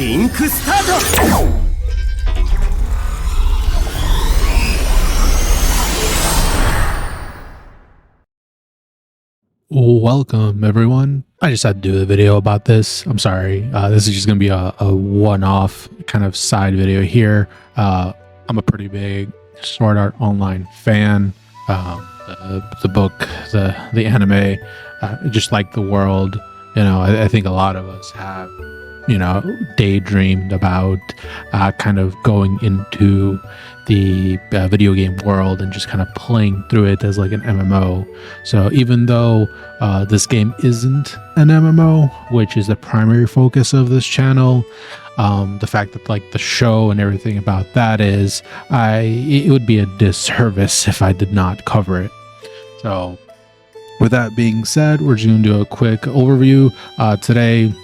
リンクスタート。 Welcome everyone. I just had to do a video about this. I'm sorry. This is just gonna be a one-off kind of side video here. I'm a pretty big Sword Art Online fan. The book, the anime, just like the world. You know, I think a lot of us have, you know, daydreamed about kind of going into the video game world and just kind of playing through it as like an MMO. So even though this game isn't an MMO, which is the primary focus of this channel, the fact that like the show and everything about that is, it would be a disservice if I did not cover it. So with that being said, we're just going to do a quick overview today.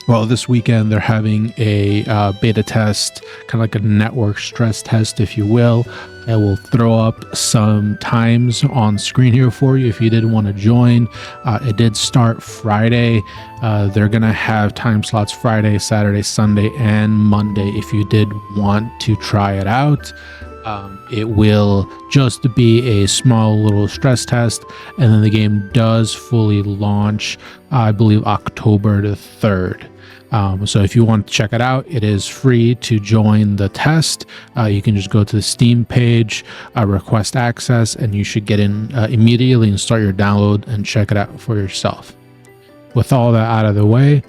Well, this weekend they're having a beta test, kind of like a network stress test, if you will. I will throw up some times on screen here for you if you did want to join. It did start Friday. They're going to have time slots Friday, Saturday, Sunday, and Monday if you did want to try it out. It will just be a small little stress test, and then the game does fully launch, I believe, October the 3rd. So if you want to check it out, it is free to join the test. You can just go to the Steam page, request access, and you should get in immediately and start your download and check it out for yourself. With all that out of the way,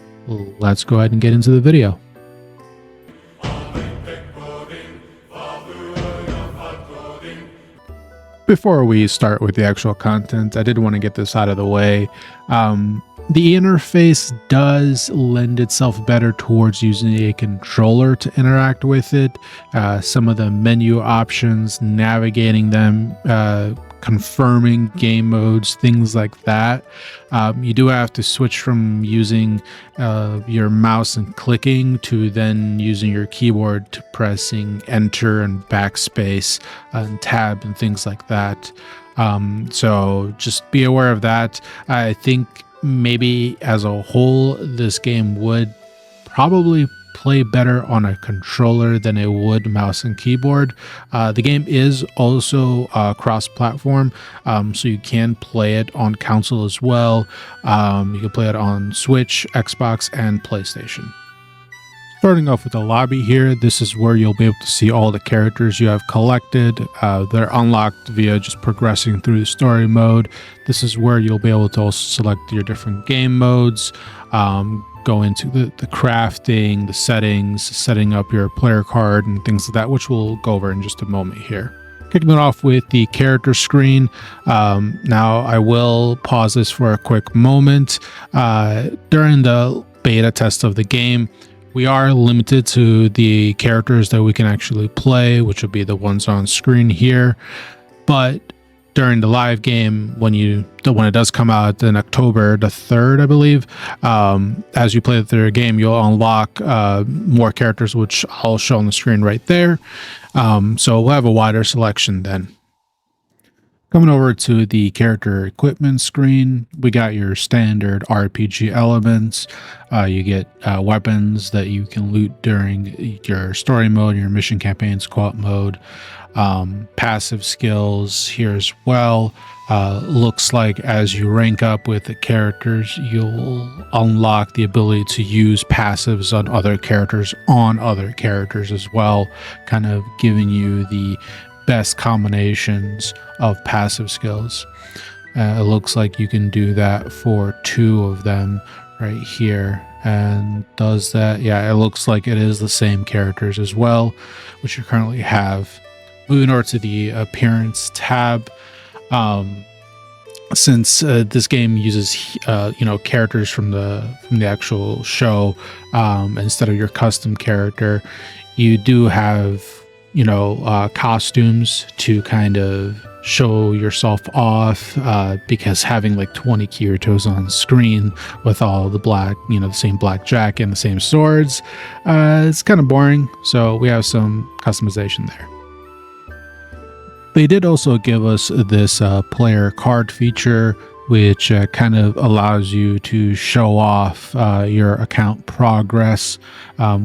let's go ahead and get into the video. Before we start with the actual content, I did want to get this out of the way. The interface does lend itself better towards using a controller to interact with it. Some of the menu options, navigating them, confirming game modes, things like that. You do have to switch from using your mouse and clicking to then using your keyboard to pressing enter and backspace and tab and things like that. So just be aware of that. I think maybe as a whole, this game would probably play better on a controller than it would mouse and keyboard. The game is also cross-platform, so you can play it on console as well. You can play it on Switch, Xbox, and PlayStation. Starting off with the lobby here, this is where you'll be able to see all the characters you have collected. They're unlocked via just progressing through the story mode. This is where you'll be able to also select your different game modes, go into the crafting, the settings, setting up your player card and things like that, which we'll go over in just a moment here. Kicking it off with the character screen. Now I will pause this for a quick moment. During the beta test of the game, we are limited to the characters that we can actually play, which will be the ones on screen here. But during the live game, when it does come out in October the 3rd, I believe, as you play through the game, you'll unlock more characters, which I'll show on the screen right there. So we'll have a wider selection then. Coming over to the character equipment screen, we got your standard RPG elements. You get weapons that you can loot during your story mode, your mission campaigns, co-op mode. Passive skills here as well. Looks like as you rank up with the characters, you'll unlock the ability to use passives on other characters as well, kind of giving you the best combinations of passive skills. It looks like you can do that for 2 of them right here. And does that? Yeah, it looks like it is the same characters as well, which you currently have. Moving over to the appearance tab. Since this game uses characters from the actual show instead of your custom character, you do have costumes to kind of show yourself off, because having like 20 Kirutos on screen with all the black, the same black jacket and the same swords, it's kind of boring. So we have some customization there. They did also give us this player card feature. which kind of allows you to show off your account progress.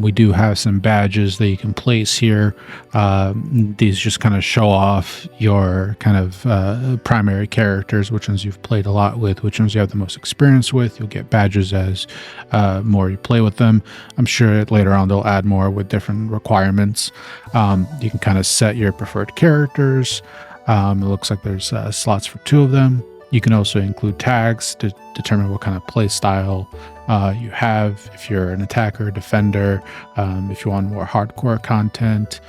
We do have some badges that you can place here. These just kind of show off your kind of primary characters, which ones you've played a lot with, which ones you have the most experience with. You'll get badges as more you play with them. I'm sure later on they'll add more with different requirements. You can kind of set your preferred characters. It looks like there's slots for 2 of them. You can also include tags to determine what kind of play style you have, if you're an attacker, defender, if you want more hardcore content,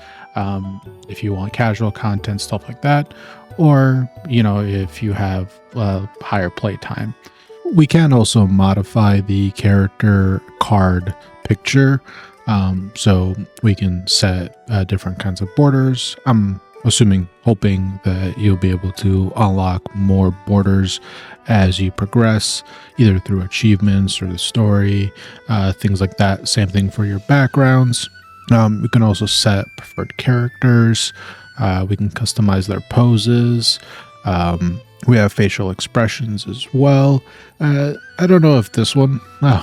if you want casual content, stuff like that, or, if you have higher play time. We can also modify the character card picture, so we can set different kinds of borders. I'm hoping that you'll be able to unlock more borders as you progress, either through achievements or the story, things like that. Same thing for your backgrounds. We can also set preferred characters. We can customize their poses. We have facial expressions as well. I don't know if this one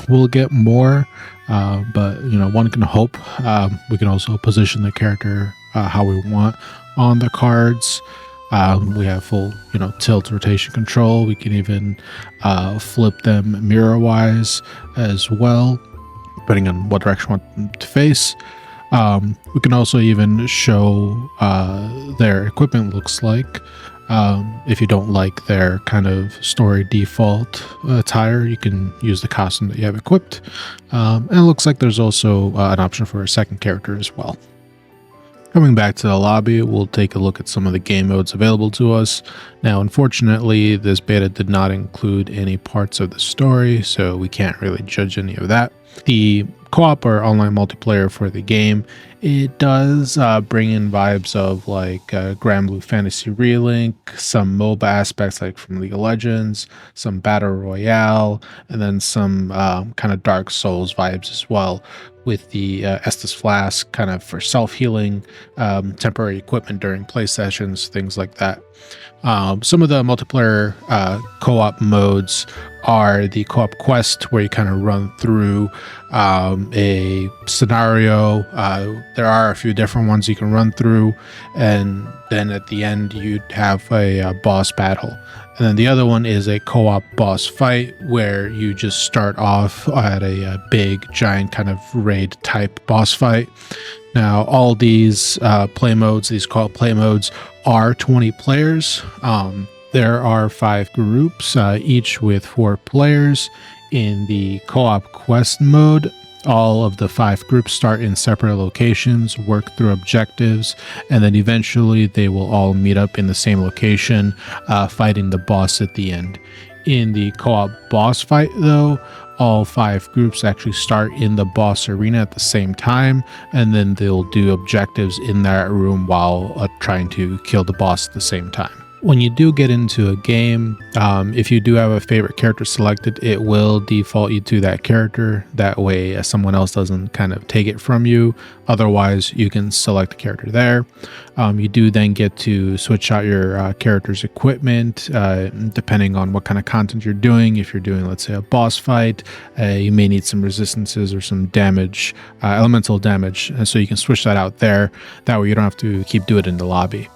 will get more, but one can hope. We can also position the character how we want on the cards. We have full tilt rotation control. We can even flip them mirror wise as well, depending on what direction we want them to face. We can also even show their equipment looks like. If you don't like their kind of story default attire, you can use the costume that you have equipped. And it looks like there's also an option for a second character as well. Coming back to the lobby, we'll take a look at some of the game modes available to us. Now, unfortunately, this beta did not include any parts of the story, so we can't really judge any of that. The co-op or online multiplayer for the game, it does bring in vibes of like Grand Blue Fantasy Relink, some MOBA aspects like from League of Legends, some Battle Royale, and then some kind of Dark Souls vibes as well, with the Estus Flask kind of for self-healing, temporary equipment during play sessions, things like that. Some of the multiplayer co-op modes are the co-op quest, where you kind of run through a scenario. There are a few different ones you can run through, and then at the end you'd have a boss battle. And then the other one is a co-op boss fight, where you just start off at a big, giant kind of raid type boss fight. Now, all these play modes, these co-op play modes, are 20 players. There are 5 groups, each with 4 players. In the co-op quest mode, all of the 5 groups start in separate locations, work through objectives, and then eventually they will all meet up in the same location, fighting the boss at the end. In the co-op boss fight, though, all 5 groups actually start in the boss arena at the same time, and then they'll do objectives in that room while trying to kill the boss at the same time. When you do get into a game, if you do have a favorite character selected, it will default you to that character. That way someone else doesn't kind of take it from you. Otherwise, you can select the character there. You do then get to switch out your character's equipment, depending on what kind of content you're doing. If you're doing, let's say, a boss fight, you may need some resistances or some damage, elemental damage. And so you can switch that out there. That way you don't have to keep doing it in the lobby.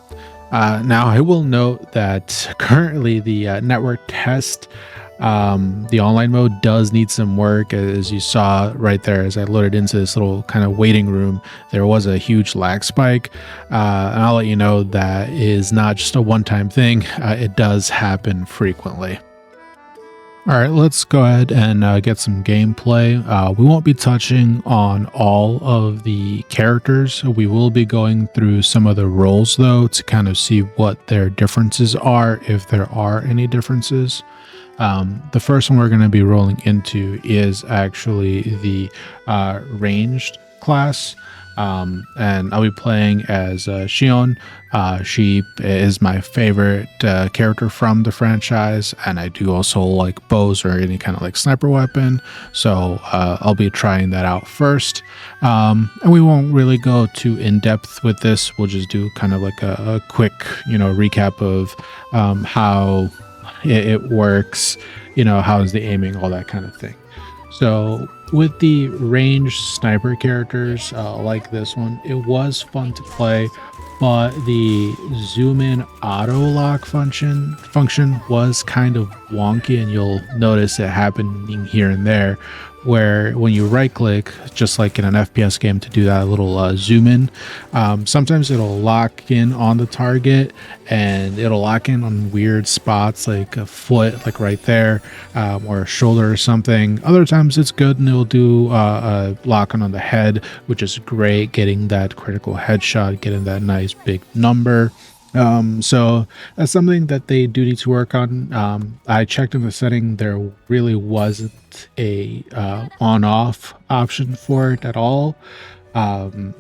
Now, I will note that currently the network test, the online mode, does need some work. As you saw right there, as I loaded into this little kind of waiting room, there was a huge lag spike. And I'll let you know that is not just a one-time thing. It does happen frequently. All right, let's go ahead and get some gameplay. We won't be touching on all of the characters. We will be going through some of the roles, though, to kind of see what their differences are, if there are any differences. The first one we're going to be rolling into is actually the ranged class. And I'll be playing as Shion. She is my favorite character from the franchise, and I do also like bows or any kind of like sniper weapon, so I'll be trying that out first. And we won't really go too in depth with this. We'll just do kind of like a quick recap of how it works, how's the aiming, all that kind of thing. So with the ranged sniper characters like this one, it was fun to play, but the zoom in auto lock function was kind of wonky, and you'll notice it happening here and there, where when you right click, just like in an FPS game, to do that little zoom in, sometimes it'll lock in on the target, and it'll lock in on weird spots like a foot, like right there, or a shoulder or something. Other times it's good, and it'll do a lock on the head, which is great, getting that critical headshot, getting that nice big number. So that's something that they do need to work on. I checked in the setting, there really wasn't a on-off option for it at all.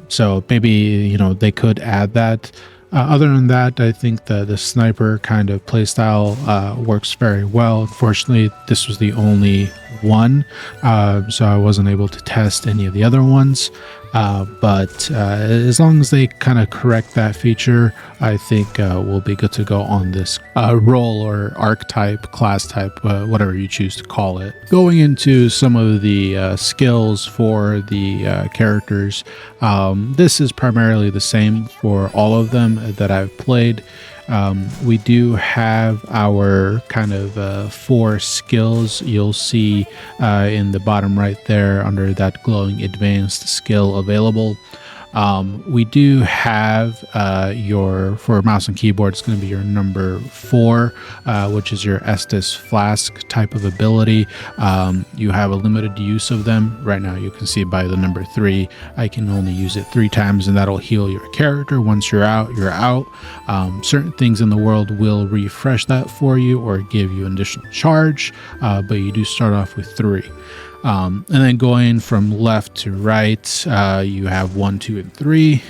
So maybe, they could add that. Other than that, I think the sniper kind of playstyle works very well. Unfortunately, this was the only one, so I wasn't able to test any of the other ones. But as long as they kind of correct that feature, I think we'll be good to go on this role or archetype, class type, whatever you choose to call it. Going into some of the skills for the characters, this is primarily the same for all of them that I've played. We do have our kind of 4 skills. You'll see in the bottom right there under that glowing advanced skill available. We do have for mouse and keyboard, it's going to be your number 4, which is your Estus Flask type of ability. You have a limited use of them. Right now you can see by the number 3, I can only use it 3 times, and that'll heal your character. Once you're out, you're out. Certain things in the world will refresh that for you or give you an additional charge, but you do start off with 3. And then going from left to right, you have 1, 2, and 3.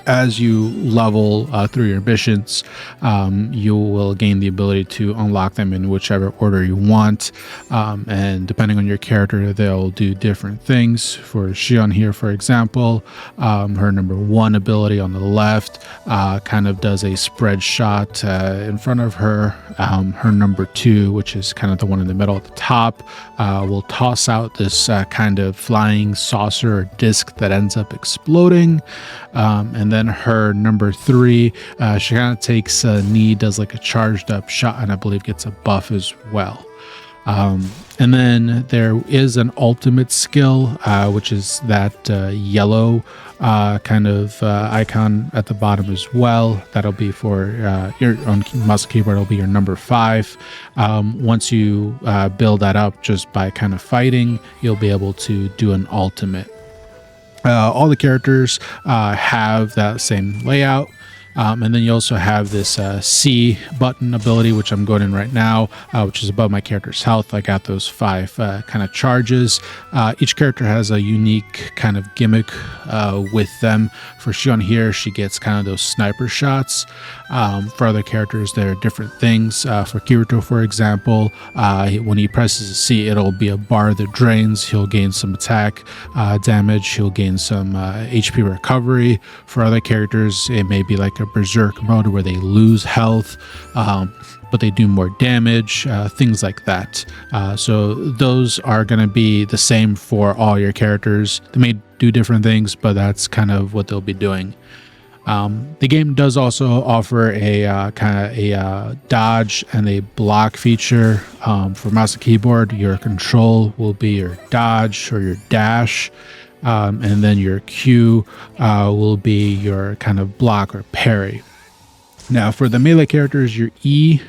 As you level through your ambitions, you will gain the ability to unlock them in whichever order you want. And depending on your character, they'll do different things. For Xion here, for example, her number 1 ability on the left kind of does a spread shot in front of her. Her number 2, which is kind of the one in the middle at the top, will toss out this kind of flying saucer or disc that ends up exploding. And then her number 3, she kind of takes a knee, does like a charged up shot, and I believe gets a buff as well. And then there is an ultimate skill, which is that yellow kind of icon at the bottom as well. That'll be for your on mouse and keyboard, it'll be your number 5. Once you build that up just by kind of fighting, you'll be able to do an ultimate. All the characters have that same layout. And then you also have this C button ability, which I'm going in right now, which is above my character's health. I got those 5 kind of charges. Each character has a unique kind of gimmick with them. For Xion here, she gets kind of those sniper shots. For other characters, there are different things. For Kirito, for example, when he presses C, it'll be a bar that drains. He'll gain some attack damage. He'll gain some HP recovery. For other characters, it may be like a berserk mode where they lose health, but they do more damage, things like that. So those are going to be the same for all your characters. They may do different things, but that's kind of what they'll be doing. The game does also offer a kind of a dodge and a block feature. For mouse and keyboard, your control will be your dodge or your dash. And then your Q will be your kind of block or parry. Now for the melee characters, your E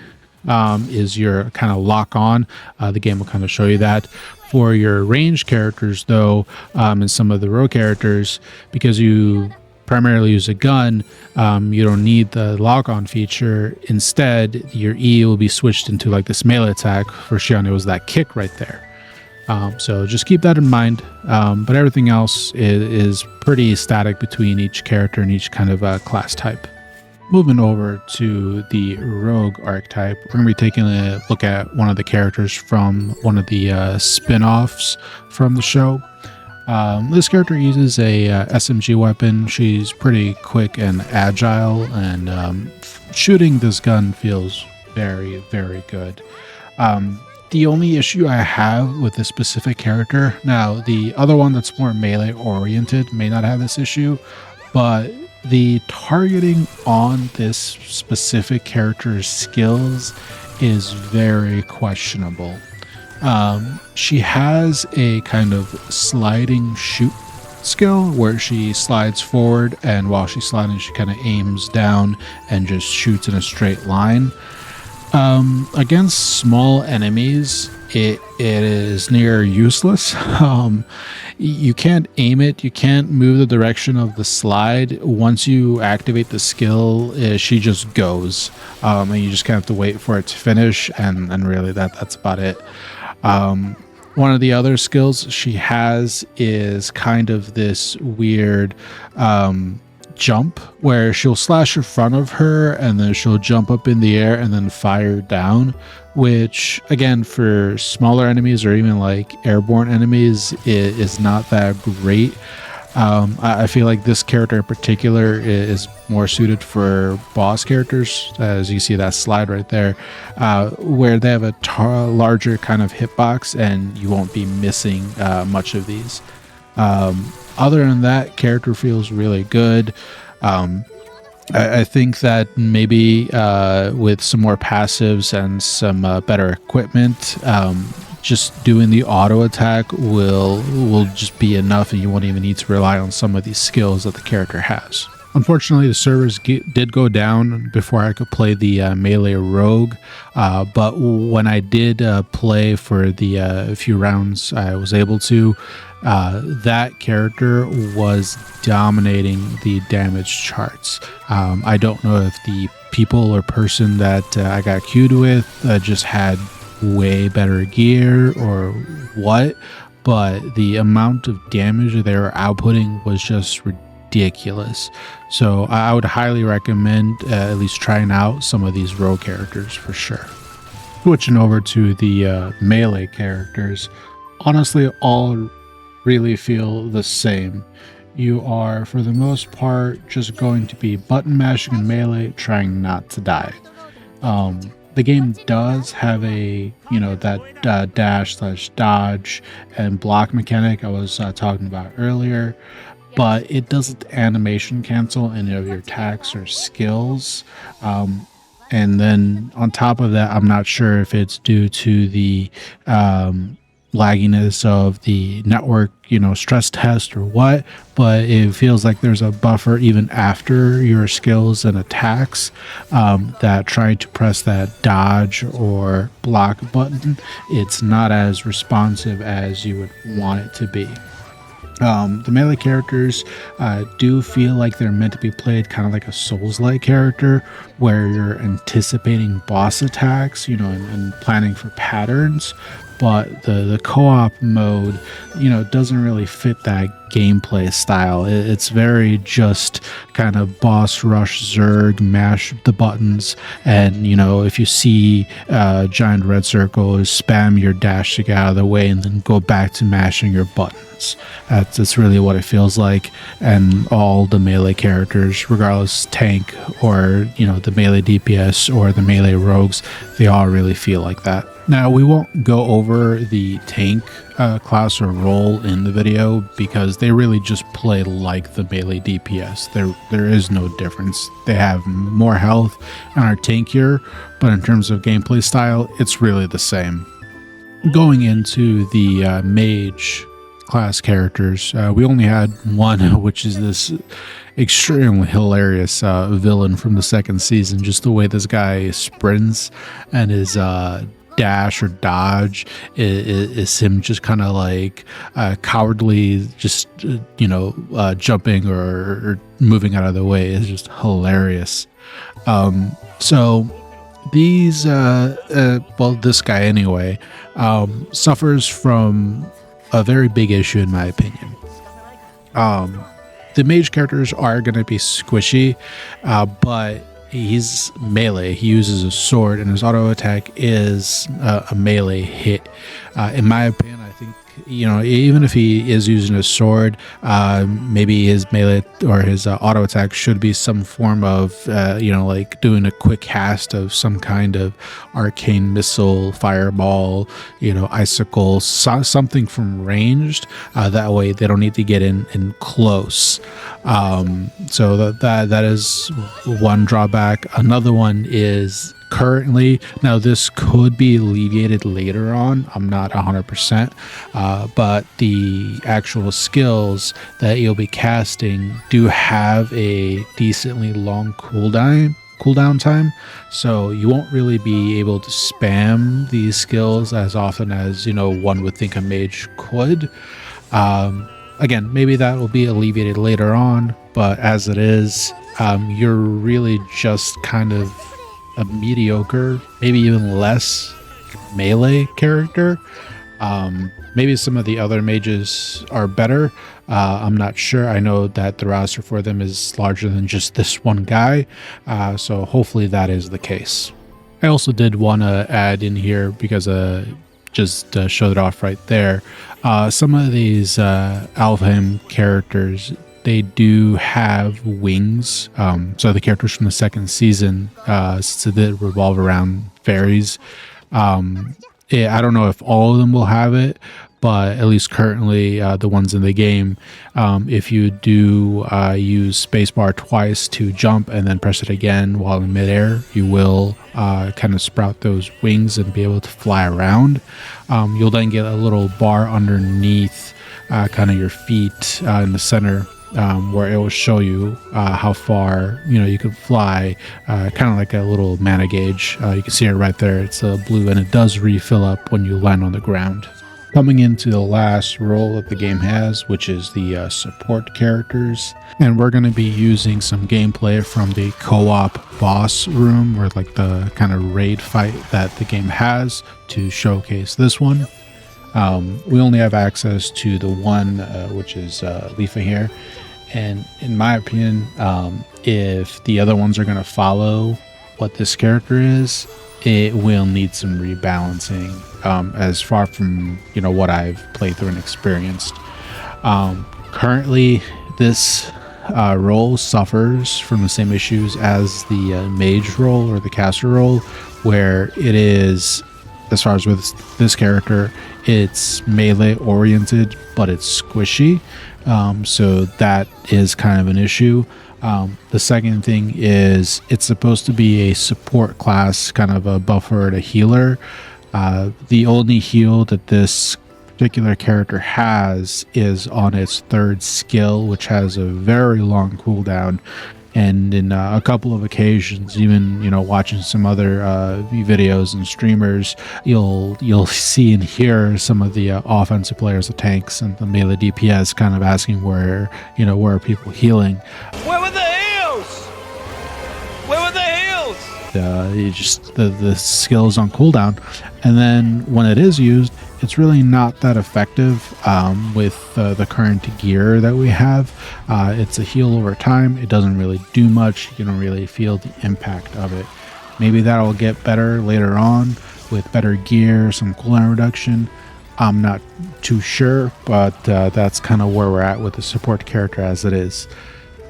is your kind of lock on. The game will kind of show you that. For your ranged characters though, and some of the row characters, because you primarily use a gun, you don't need the lock on feature. Instead, your E will be switched into like this melee attack. For Xion, it was that kick right there. So just keep that in mind, but everything else is pretty static between each character and each kind of class type. Moving over to the rogue archetype, we're going to be taking a look at one of the characters from one of the spin-offs from the show. This character uses a SMG weapon. She's pretty quick and agile, and shooting this gun feels very, very good. The only issue I have with this specific character, now the other one that's more melee oriented may not have this issue, but the targeting on this specific character's skills is very questionable. She has a kind of sliding shoot skill where she slides forward, and while she's sliding, she kind of aims down and just shoots in a straight line. Against small enemies, it is near useless. You can't aim it, you can't move the direction of the slide. Once you activate the skill, she just goes, and you just kind of have to wait for it to finish, and really that's about it. One of the other skills she has is kind of this weird jump where she'll slash in front of her and then she'll jump up in the air and then fire down, which again for smaller enemies or even like airborne enemies is not that great. I feel like this character in particular is more suited for boss characters, as you see that slide right there, where they have a larger kind of hitbox and you won't be missing much of these. Other than that, character feels really good. I think that maybe with some more passives and some better equipment, just doing the auto attack will just be enough, and you won't even need to rely on some of these skills that the character has. Unfortunately, the servers did go down before I could play the melee rogue, but when I did play for the few rounds I was able to, that character was dominating the damage charts. I don't know if the people or person that I got queued with just had way better gear or what, but the amount of damage they were outputting was just ridiculous. So I would highly recommend at least trying out some of these rogue characters for sure. Switching over to the melee characters, honestly all really feel the same. You are for the most part just going to be button mashing in melee, trying not to die. The game does have a, that dash/dodge and block mechanic I was talking about earlier, but it doesn't animation cancel any of your attacks or skills. And then on top of that, I'm not sure if it's due to the lagginess of the network, stress test or what, but it feels like there's a buffer even after your skills and attacks, that trying to press that dodge or block button, it's not as responsive as you would want it to be. The melee characters do feel like they're meant to be played kind of like a Souls-like character, where you're anticipating boss attacks, and planning for patterns. But the co-op mode, doesn't really fit that gameplay style. It's very just kind of boss rush, zerg, mash the buttons, and if you see a giant red circle, spam your dash to get out of the way and then go back to mashing your buttons. That's really what it feels like. And all the melee characters, regardless tank or the melee DPS or the melee rogues, they all really feel like that. Now, we won't go over the tank class or role in the video because they really just play like the melee DPS. There is no difference. They have more health and are tankier, but in terms of gameplay style, it's really the same. Going into the Mage class characters, we only had one, which is this extremely hilarious villain from the second season. Just the way this guy sprints and his dash or dodge is him just kind of like cowardly, just jumping or moving out of the way. Is just hilarious. So these this guy anyway suffers from a very big issue in my opinion. The mage characters are going to be squishy, but he's melee. He uses a sword, and his auto attack is a melee hit. In my opinion, I think even if he is using a sword, maybe his melee or his auto attack should be some form of, like doing a quick cast of some kind of arcane missile, fireball, icicle, something from ranged. That way they don't need to get in close. So that is one drawback. Another one is currently, now this could be alleviated later on, I'm not 100%, but the actual skills that you'll be casting do have a decently long cooldown time, so you won't really be able to spam these skills as often as one would think a mage could. Again, maybe that will be alleviated later on, but as it is, you're really just kind of a mediocre, maybe even less melee character. Maybe some of the other mages are better. I'm not sure. I know that the roster for them is larger than just this one guy, so hopefully that is the case. I also did want to add in here, because just showed it off right there, some of these Alfheim characters, they do have wings. So the characters from the second season, since it did revolve around fairies, I don't know if all of them will have it, but at least currently the ones in the game, if you do use spacebar twice to jump and then press it again while in midair, you will kind of sprout those wings and be able to fly around. You'll then get a little bar underneath kind of your feet in the center, where it will show you how far you could fly, kind of like a little mana gauge. You can see it right there. It's blue, and it does refill up when you land on the ground. Coming into the last role that the game has, which is the support characters, and we're going to be using some gameplay from the co-op boss room, or like the kind of raid fight that the game has, to showcase this one. We only have access to the one, which is Leafa here. And in my opinion, if the other ones are going to follow what this character is, it will need some rebalancing, as far from what I've played through and experienced. Currently, this role suffers from the same issues as the mage role or the caster role, where it is, as far as with this character, it's melee oriented, but it's squishy. So that is kind of an issue. The second thing is it's supposed to be a support class, kind of a buffer and a healer. The only heal that this particular character has is on its third skill, which has a very long cooldown. And in a couple of occasions, even watching some other videos and streamers, you'll see and hear some of the offensive players, the tanks and the melee DPS, kind of asking where are people healing? Where were the heals? Where were the heals? You just the skills on cooldown, and then when it is used, it's really not that effective with the current gear that we have. It's a heal over time. It doesn't really do much. You don't really feel the impact of it. Maybe that'll get better later on with better gear, some cooldown reduction. I'm not too sure, but that's kind of where we're at with the support character as it is.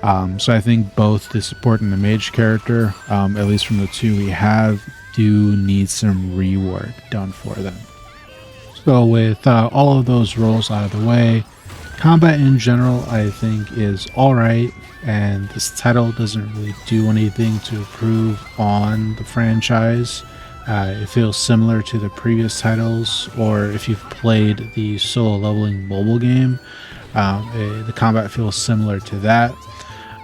So I think both the support and the mage character, at least from the two we have, do need some rework done for them. So with all of those roles out of the way, combat in general I think is alright, and this title doesn't really do anything to improve on the franchise. It feels similar to the previous titles, or if you've played the solo leveling mobile game, the combat feels similar to that.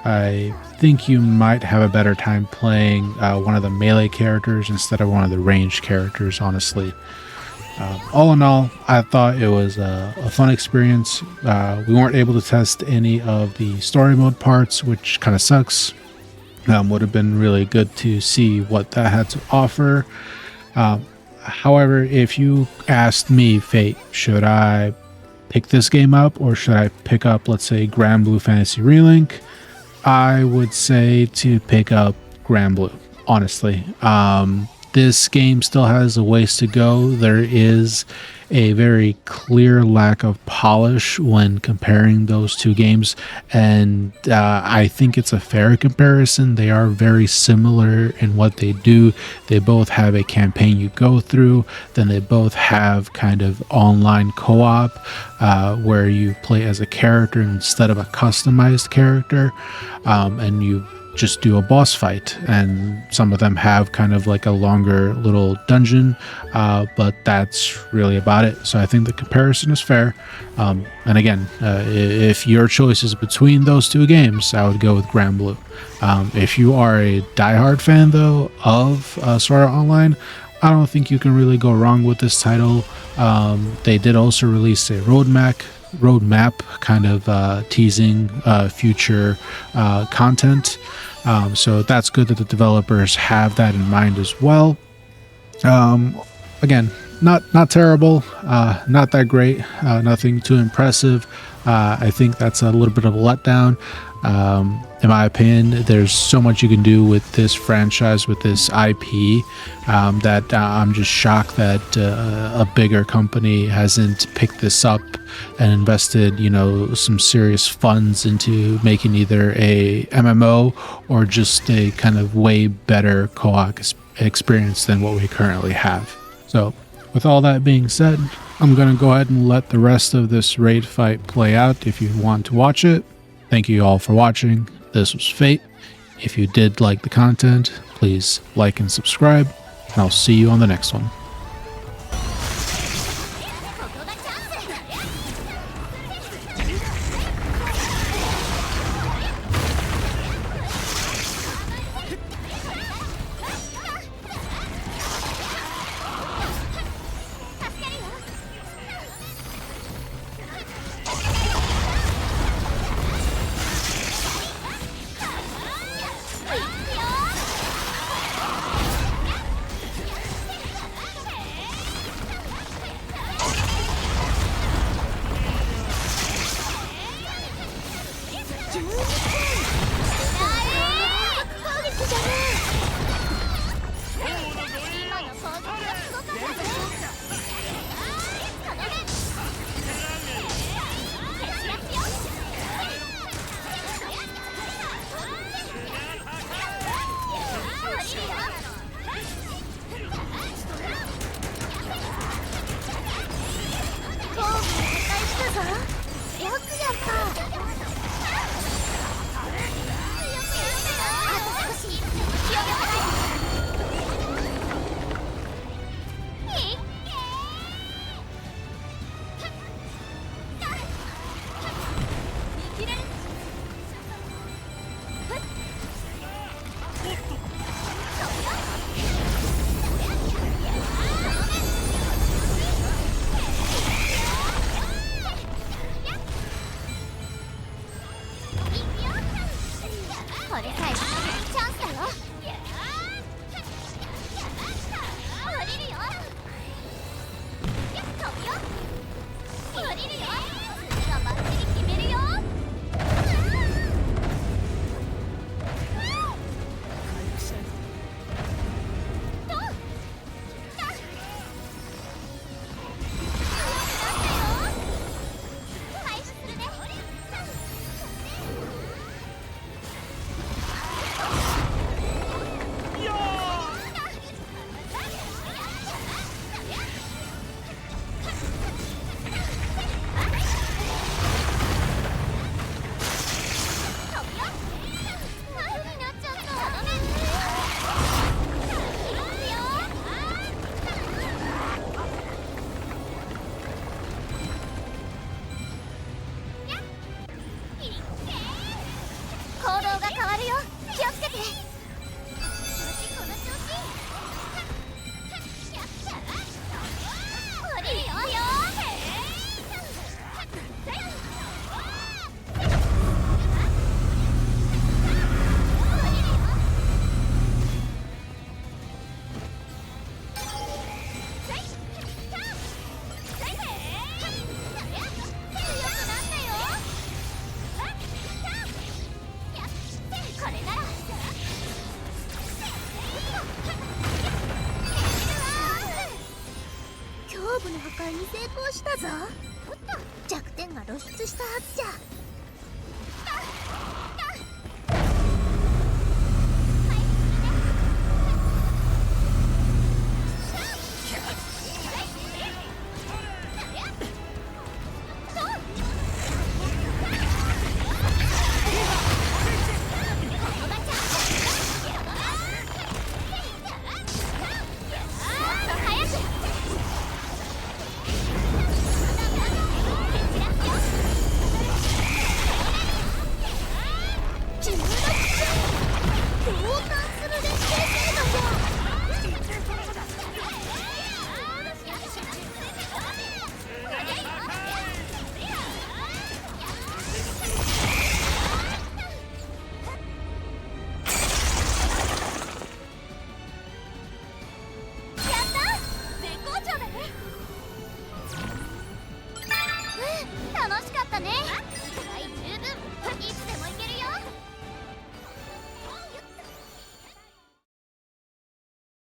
I think you might have a better time playing one of the melee characters instead of one of the ranged characters, honestly. All in all, I thought it was a fun experience. We weren't able to test any of the story mode parts, which kind of sucks. Would have been really good to see what that had to offer. However, if you asked me, Fate, should I pick this game up or should I pick up, let's say, Grand Blue Fantasy Relink, I would say to pick up Grand Blue, honestly. This game still has a ways to go. There is a very clear lack of polish when comparing those two games, and I think it's a fair comparison. They are very similar in what they do. They both have a campaign you go through, then they both have kind of online co-op where you play as a character instead of a customized character, and you just do a boss fight, and some of them have kind of like a longer little dungeon, but that's really about it. So I think the comparison is fair. And again, if your choice is between those two games, I would go with Grand Blue. If you are a diehard fan though of Sword Art Online, I don't think you can really go wrong with this title. They did also release a roadmap kind of teasing future content, so that's good that the developers have that in mind as well. Again, not terrible, not that great, nothing too impressive. I think that's a little bit of a letdown. In my opinion, there's so much you can do with this franchise, with this IP, that I'm just shocked that a bigger company hasn't picked this up and invested, some serious funds into making either a MMO or just a kind of way better co-op experience than what we currently have. So, with all that being said, I'm going to go ahead and let the rest of this raid fight play out if you want to watch it. Thank you all for watching. This was Fate. If you did like the content, please like and subscribe, and I'll see you on the next one. したぞ。弱点が露出したはずじゃ。